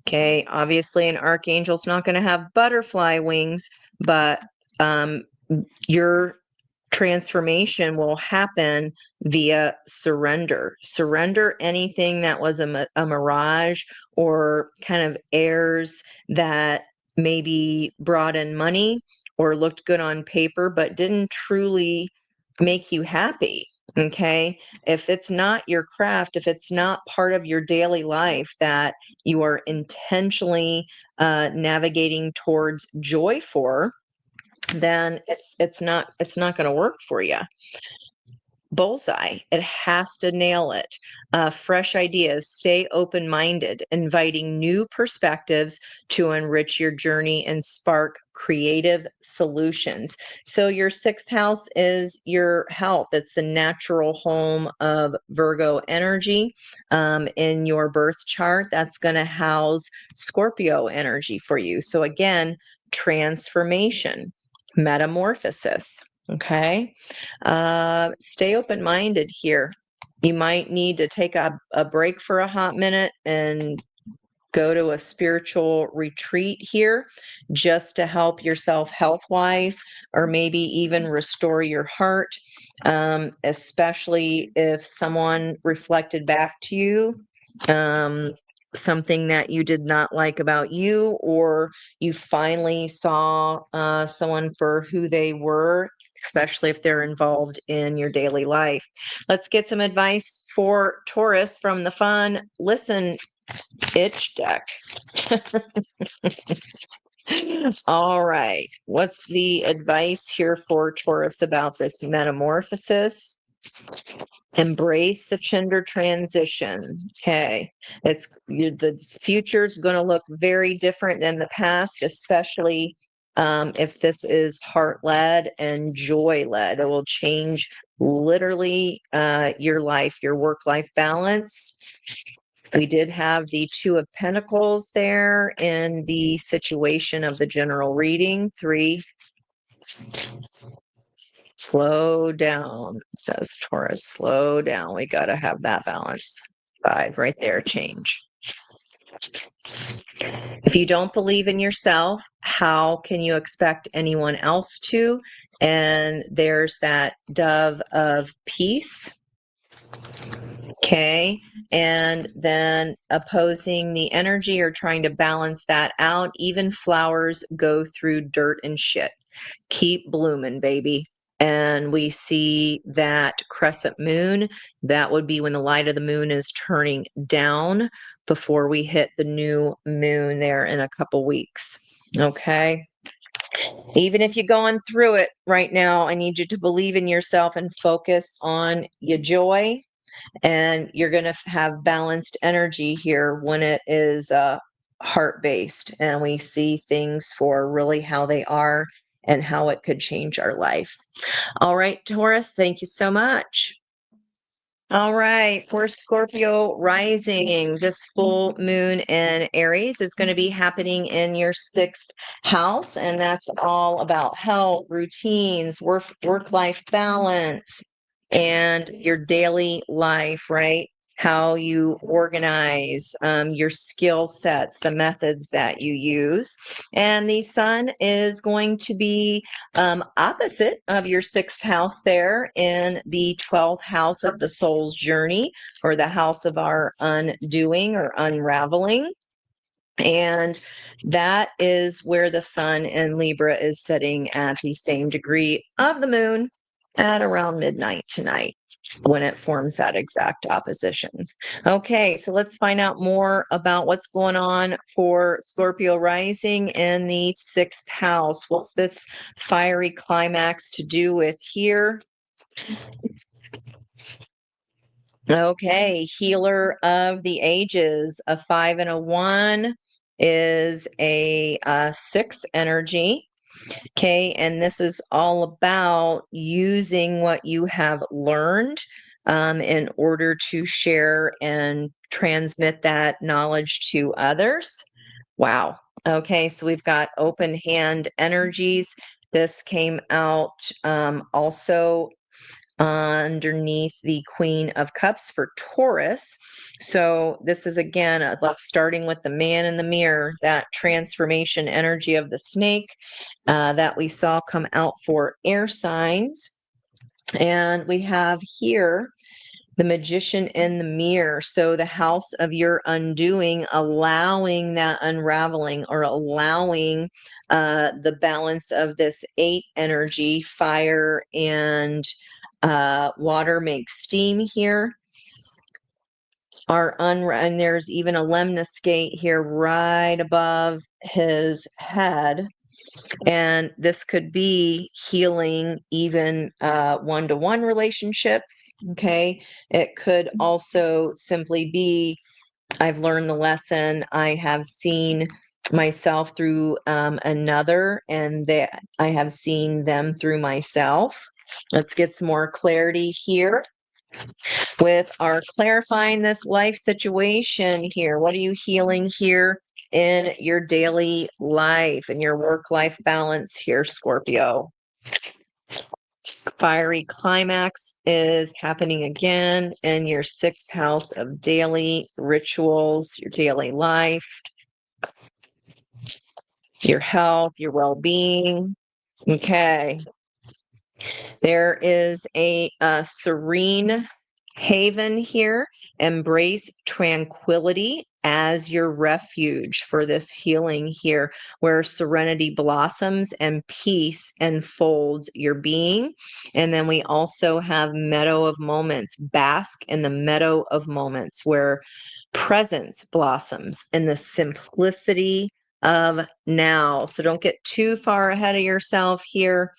Okay, obviously an archangel's not going to have butterfly wings, but your transformation will happen via surrender. Surrender anything that was a mirage or kind of airs that maybe brought in money or looked good on paper, but didn't truly make you happy. Okay. If it's not your craft, if it's not part of your daily life that you are intentionally navigating towards joy for, then it's not going to work for you. Bullseye. It has to nail it. Fresh ideas. Stay open-minded, inviting new perspectives to enrich your journey and spark creative solutions. So your 6th house is your health. It's the natural home of Virgo energy in your birth chart. That's going to house Scorpio energy for you. So again, transformation, metamorphosis. Okay. Stay open-minded here. You might need to take a break for a hot minute and go to a spiritual retreat here just to help yourself health-wise, or maybe even restore your heart, especially if someone reflected back to you something that you did not like about you, or you finally saw someone for who they were, especially if they're involved in your daily life. Let's get some advice for Taurus from the fun Listen Itch deck. All right. What's the advice here for Taurus about this metamorphosis? Embrace the gender transition. Okay. The future's going to look very different than the past, especially if this is heart-led and joy-led. It will change literally your life, your work-life balance. We did have the 2 of Pentacles there in the situation of the general reading. 3. Slow down, says Taurus. Slow down. We got to have that balance. 5 right there, change. If you don't believe in yourself, how can you expect anyone else to? And there's that dove of peace. Okay. And then opposing the energy or trying to balance that out. Even flowers go through dirt and shit. Keep blooming, baby. And we see that crescent moon. That would be when the light of the moon is turning down before we hit the new moon there in a couple weeks. Okay. Even if you're going through it right now, I need you to believe in yourself and focus on your joy. And you're going to have balanced energy here when it is heart-based, and we see things for really how they are and how it could change our life. All right, Taurus, thank you so much. All right, for Scorpio rising, this full moon in Aries is going to be happening in your 6th house, and that's all about health, routines, work-life balance, and your daily life, right? how you organize, your skill sets, the methods that you use. And the sun is going to be opposite of your sixth house there in the 12th house of the soul's journey, or the house of our undoing or unraveling. And that is where the sun in Libra is sitting at the same degree of the moon at around midnight tonight when it forms that exact opposition. Okay, so let's find out more about what's going on for Scorpio rising in the sixth house. What's this fiery climax to do with here? Okay, healer of the ages, a 5 and a 1 is a 6 energy. Okay, and this is all about using what you have learned in order to share and transmit that knowledge to others. Wow. Okay, so we've got open hand energies. This came out also underneath the Queen of Cups for Taurus. So this is again like starting with the man in the mirror, that transformation energy of the snake that we saw come out for air signs. And we have here the magician in the mirror. So the house of your undoing, allowing that unraveling, or allowing the balance of this 8 energy, fire and water makes steam here. And there's even a lemniscate here right above his head. And this could be healing even one-to-one relationships. Okay. It could also simply be, I've learned the lesson. I have seen myself through another, and that I have seen them through myself. Let's get some more clarity here with our clarifying this life situation here. What are you healing here in your daily life and your work-life balance here, Scorpio? Fiery climax is happening again in your sixth house of daily rituals, your daily life, your health, your well-being. Okay. There is a serene haven here. Embrace tranquility as your refuge for this healing here, where serenity blossoms and peace enfolds your being. And then we also have meadow of moments. Bask in the meadow of moments, where presence blossoms in the simplicity of now. So don't get too far ahead of yourself here,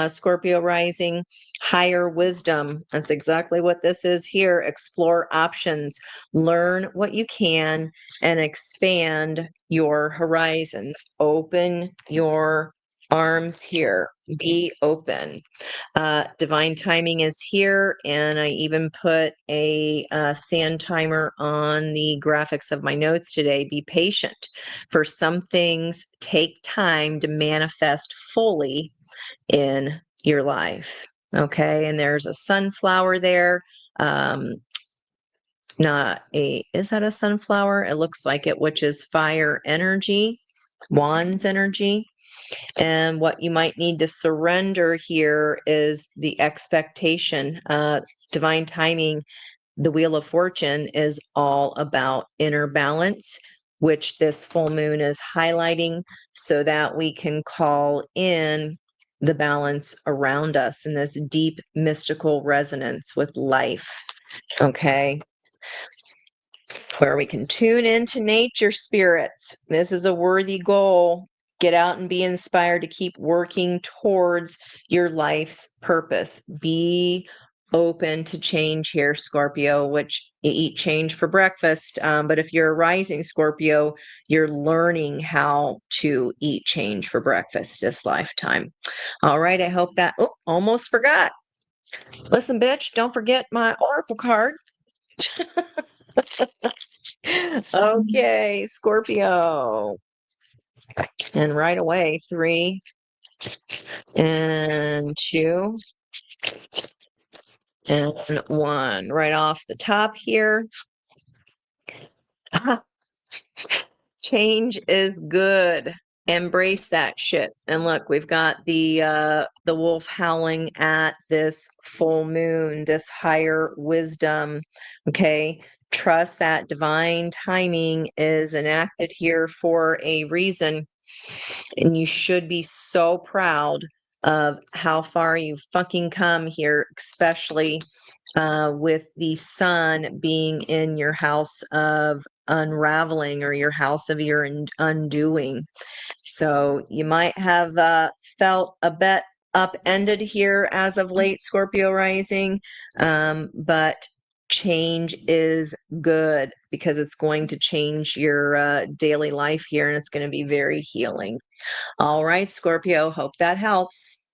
Scorpio rising. Higher wisdom. That's exactly what this is here. Explore options, learn what you can, and expand your horizons. Open your arms here. Be open. Divine timing is here, and I even put a sand timer on the graphics of my notes today. Be patient, for some things take time to manifest fully in your life. Okay, and there's a sunflower there. Not a, is that a sunflower? It looks like it, which is fire energy, wands energy. And what you might need to surrender here is the expectation. Divine timing, the Wheel of Fortune is all about inner balance, which this full moon is highlighting, so that we can call in the balance around us in this deep mystical resonance with life. Okay. Where we can tune into nature spirits. This is a worthy goal. Get out and be inspired to keep working towards your life's purpose. Be open to change here, Scorpio, which you eat change for breakfast. But if you're a rising Scorpio, you're learning how to eat change for breakfast this lifetime. All right. I hope that, oh, almost forgot. Listen, bitch, don't forget my oracle card. Okay, Scorpio. And right away, 3 and 2 and 1 right off the top here. Change is good. Embrace that shit. And look, we've got the wolf howling at this full moon, this higher wisdom. Okay. Trust that divine timing is enacted here for a reason. And you should be so proud of how far you've fucking come here, especially with the sun being in your house of unraveling or your house of your undoing. So you might have felt a bit upended here as of late, Scorpio rising, but change is good because it's going to change your daily life here and it's going to be very healing. All right, Scorpio, hope that helps.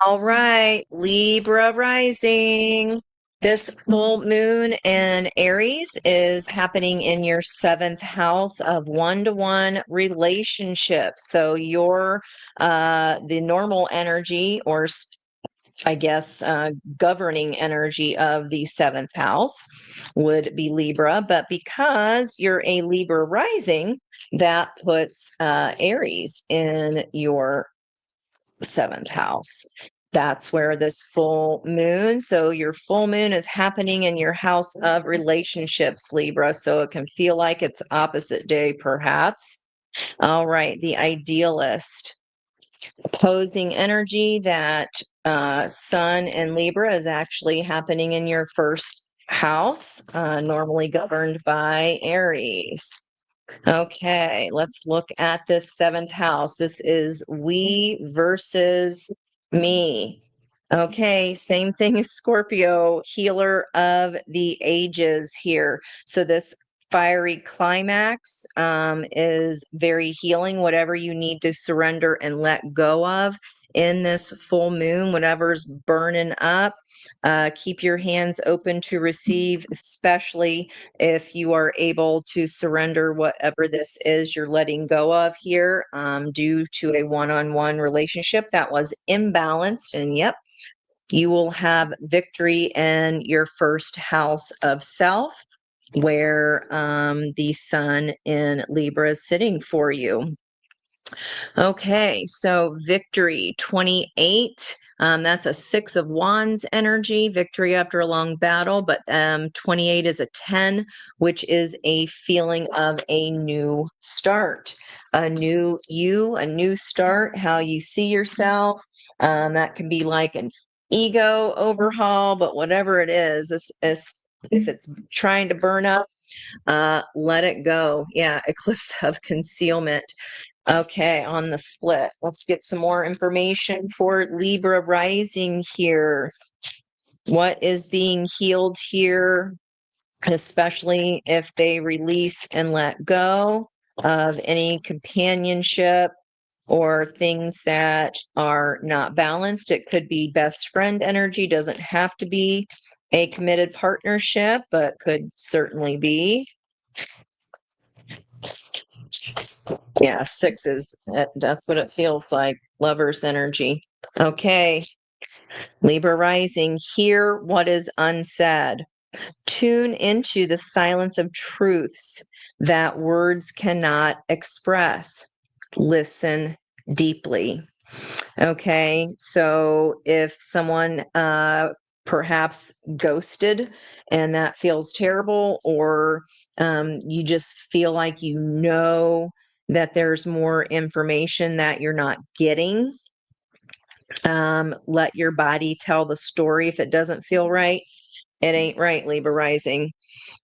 All right, Libra rising. This full moon in Aries is happening in your 7th house of one-to-one relationships. So your the normal energy, or I guess governing energy of the 7th house would be Libra, but because you're a Libra rising, that puts Aries in your 7th house. That's where this full moon. So your full moon is happening in your house of relationships, Libra. So it can feel like it's opposite day, perhaps. All right, the idealist. Opposing energy, that Sun in Libra is actually happening in your 1st house, normally governed by Aries. Okay, let's look at this 7th house. This is we versus me. Okay, same thing as Scorpio, healer of the ages here. So this fiery climax is very healing. Whatever you need to surrender and let go of in this full moon, whatever's burning up, keep your hands open to receive, especially if you are able to surrender whatever this is you're letting go of here, due to a one-on-one relationship that was imbalanced. And yep, you will have victory in your 1st house of self, where the sun in Libra is sitting for you. Okay, so victory 28. That's a 6 of Wands energy, victory after a long battle. But 28 is a 10, which is a feeling of a new start, a new you, a new start, how you see yourself. That can be like an ego overhaul, but whatever it is, if it's trying to burn up, let it go. Yeah, eclipse of concealment. Okay, on the split. Let's get some more information for Libra rising here. What is being healed here, especially if they release and let go of any companionship or things that are not balanced? It could be best friend energy, doesn't have to be a committed partnership, but could certainly be. Yeah, 6s. That's what it feels like. Lover's energy. Okay. Libra rising. Hear what is unsaid. Tune into the silence of truths that words cannot express. Listen deeply. Okay. So if someone perhaps ghosted and that feels terrible, or you just feel like that there's more information that you're not getting, let your body tell the story. If it doesn't feel right, it ain't right, Libra rising.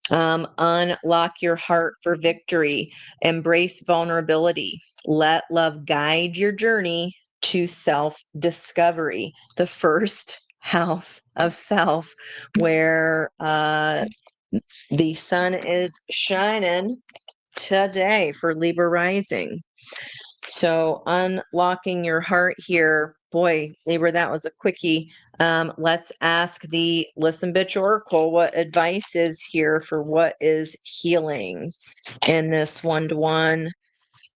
Unlock your heart for victory. Embrace vulnerability. Let love guide your journey to self-discovery. The 1st house of self, where the sun is shining today for Libra rising. So unlocking your heart here, boy, Libra, that was a quickie. Let's ask the Listen Bitch Oracle what advice is here for what is healing in this one-to-one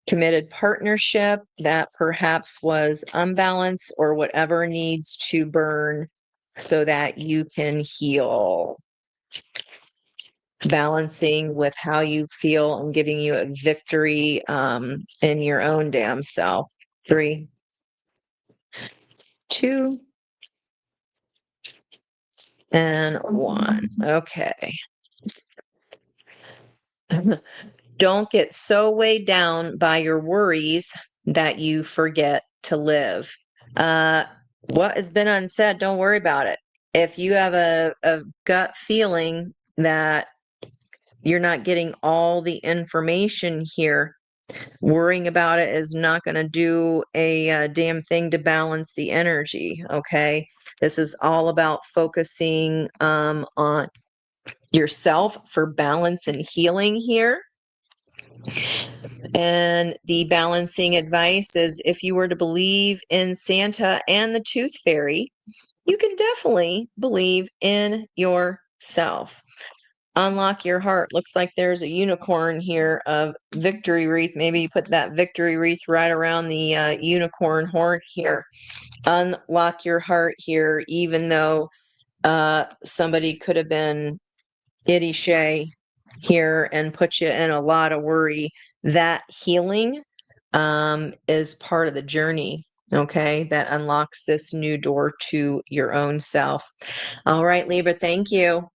committed partnership that perhaps was unbalanced, or whatever needs to burn so that you can heal. Balancing with how you feel and giving you a victory in your own damn self. 3, 2, and 1. Okay. Don't get so weighed down by your worries that you forget to live. Uh, what has been unsaid, don't worry about it. If you have a gut feeling that you're not getting all the information here, worrying about it is not going to do a damn thing to balance the energy. Okay. This is all about focusing on yourself for balance and healing here. And the balancing advice is if you were to believe in Santa and the Tooth Fairy, you can definitely believe in yourself. Unlock your heart. Looks like there's a unicorn here of victory wreath. Maybe you put that victory wreath right around the unicorn horn here. Unlock your heart here, even though somebody could have been itty shay here and put you in a lot of worry. That healing is part of the journey. Okay, that unlocks this new door to your own self. All right, Libra, thank you.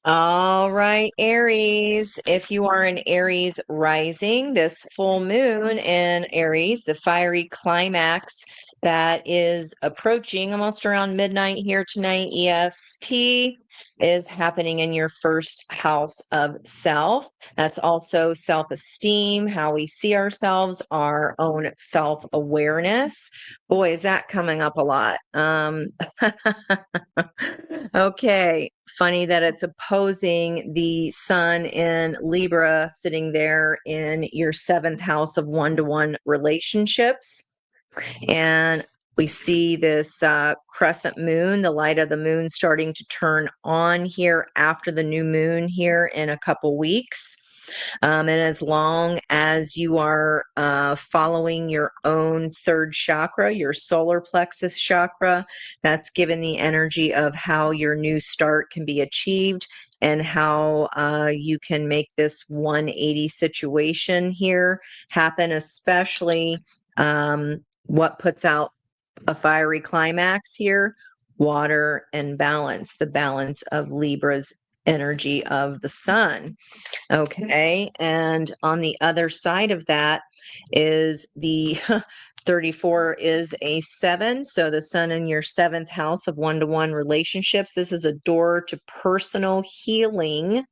All right, Aries. If you are an Aries rising, this full moon in Aries, the fiery climax that is approaching almost around midnight here tonight, EST, is happening in your first house of self. That's also self-esteem, how we see ourselves, our own self-awareness. Boy, is that coming up a lot. Okay, funny that it's opposing the sun in Libra sitting there in your 7th house of one-to-one relationships. And we see this crescent moon, the light of the moon starting to turn on here after the new moon here in a couple weeks. And as long as you are following your own 3rd chakra, your solar plexus chakra, that's given the energy of how your new start can be achieved and how you can make this 180 situation here happen, especially what puts out a fiery climax here? Water and balance, the balance of Libra's energy of the sun. Okay. And on the other side of that is the 34 is a 7. So the sun in your 7th house of one-to-one relationships. This is a door to personal healing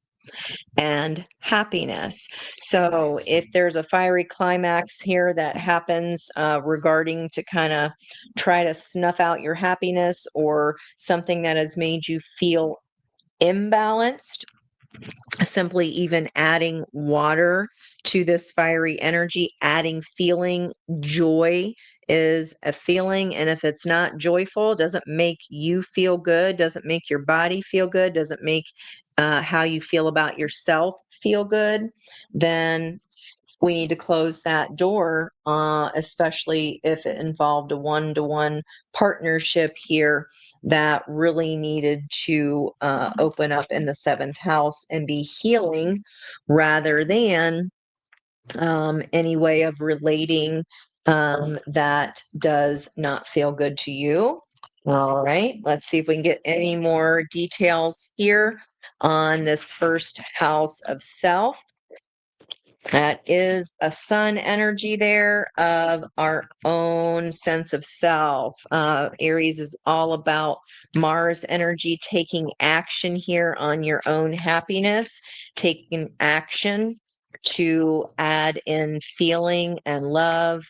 and happiness. So if there's a fiery climax here that happens regarding to kind of try to snuff out your happiness or something that has made you feel imbalanced, simply even adding water to this fiery energy, adding feeling, joy is a feeling. And if it's not joyful, doesn't make you feel good, doesn't make your body feel good, doesn't make how you feel about yourself feel good, then we need to close that door, especially if it involved a one-to-one partnership here that really needed to open up in the 7th house and be healing rather than any way of relating that does not feel good to you. All right, let's see if we can get any more details here on this first house of self. That is a sun energy there of our own sense of self. Aries is all about Mars energy, taking action here on your own happiness, taking action to add in feeling and love,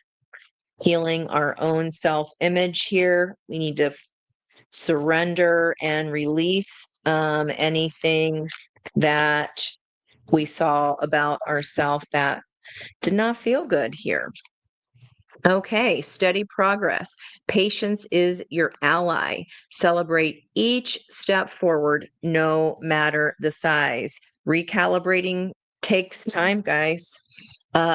healing our own self image here. We need to surrender and release anything that we saw about ourselves that did not feel good here. Okay, steady progress. Patience is your ally. Celebrate each step forward, no matter the size. Recalibrating takes time, guys.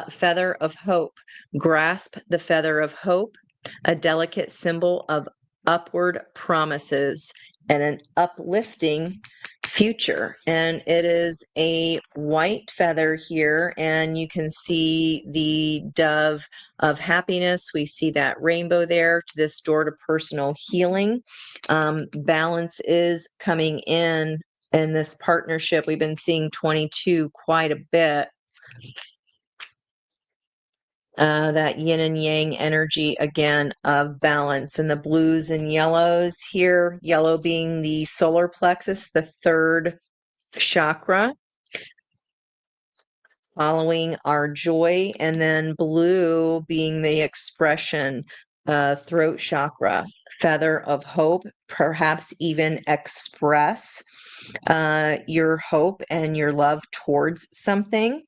Feather of hope. Grasp the feather of hope, a delicate symbol of upward promises. and an uplifting future. And it is a white feather here, and you can see the dove of happiness. We see that rainbow there to this door to personal healing. Balance is coming in this partnership. We've been seeing 22 quite a bit. That yin and yang energy again of balance, and the blues and yellows here, yellow being the solar plexus, the third chakra, following our joy, and then blue being the expression, throat chakra, feather of hope, perhaps even express your hope and your love towards something.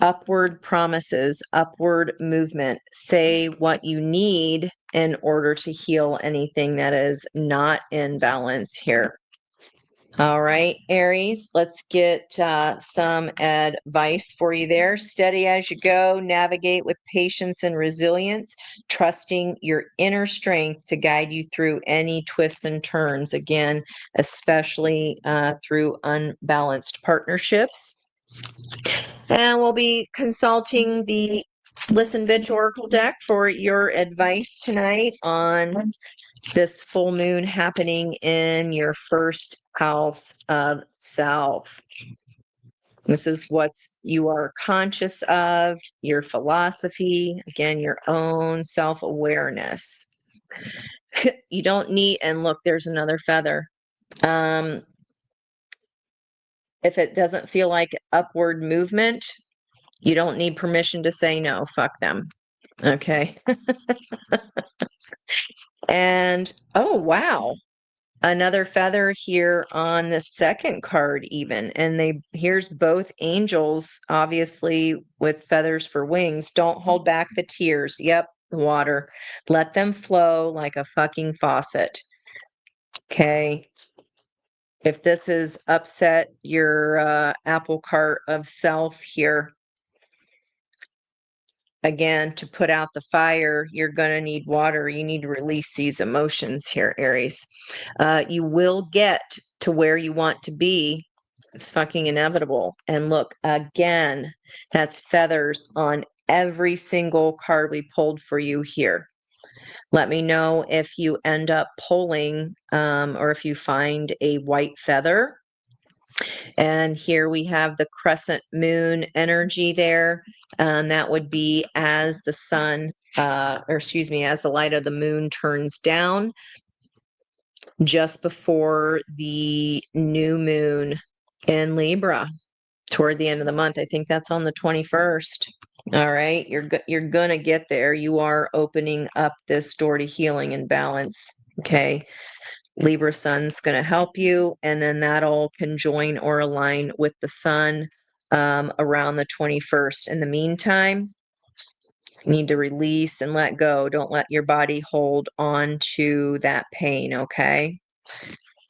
Upward promises, upward movement. Say what you need in order to heal anything that is not in balance here. All right, Aries, let's get some advice for you there. Steady as you go, navigate with patience and resilience, trusting your inner strength to guide you through any twists and turns, again, especially through unbalanced partnerships. And we'll be consulting the Listen Bitch Oracle deck for your advice tonight on this full moon happening in your first house of self. This is what you are conscious of, your philosophy, again, your own self-awareness. You don't need, and look, there's another feather. If it doesn't feel like upward movement, you don't need permission to say no. Fuck them. Okay. And oh, wow. Another feather here on the second card, even. And here's both angels, obviously, with feathers for wings. Don't hold back the tears. Yep, water. Let them flow like a fucking faucet. Okay. If this has upset your apple cart of self here, again, to put out the fire, you're going to need water. You need to release these emotions here, Aries. You will get to where you want to be. It's fucking inevitable. And look, again, that's feathers on every single card we pulled for you here. Let me know if you end up pulling or if you find a white feather. And here we have the crescent moon energy there. And that would be as the sun, or excuse me, as the light of the moon turns down just before the new moon in Libra toward the end of the month. I think that's on the 21st. All right, you're gonna get there. You are opening up this door to healing and balance. Okay. Libra sun's going to help you, and then that'll conjoin or align with the sun around the 21st. In the meantime, you need to release and let go. Don't let your body hold on to that pain, okay?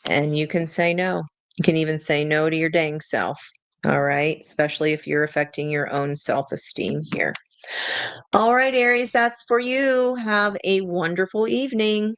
And you can say no. You can even say no to your dang self, all right? Especially if you're affecting your own self-esteem here. All right, Aries, that's for you. Have a wonderful evening.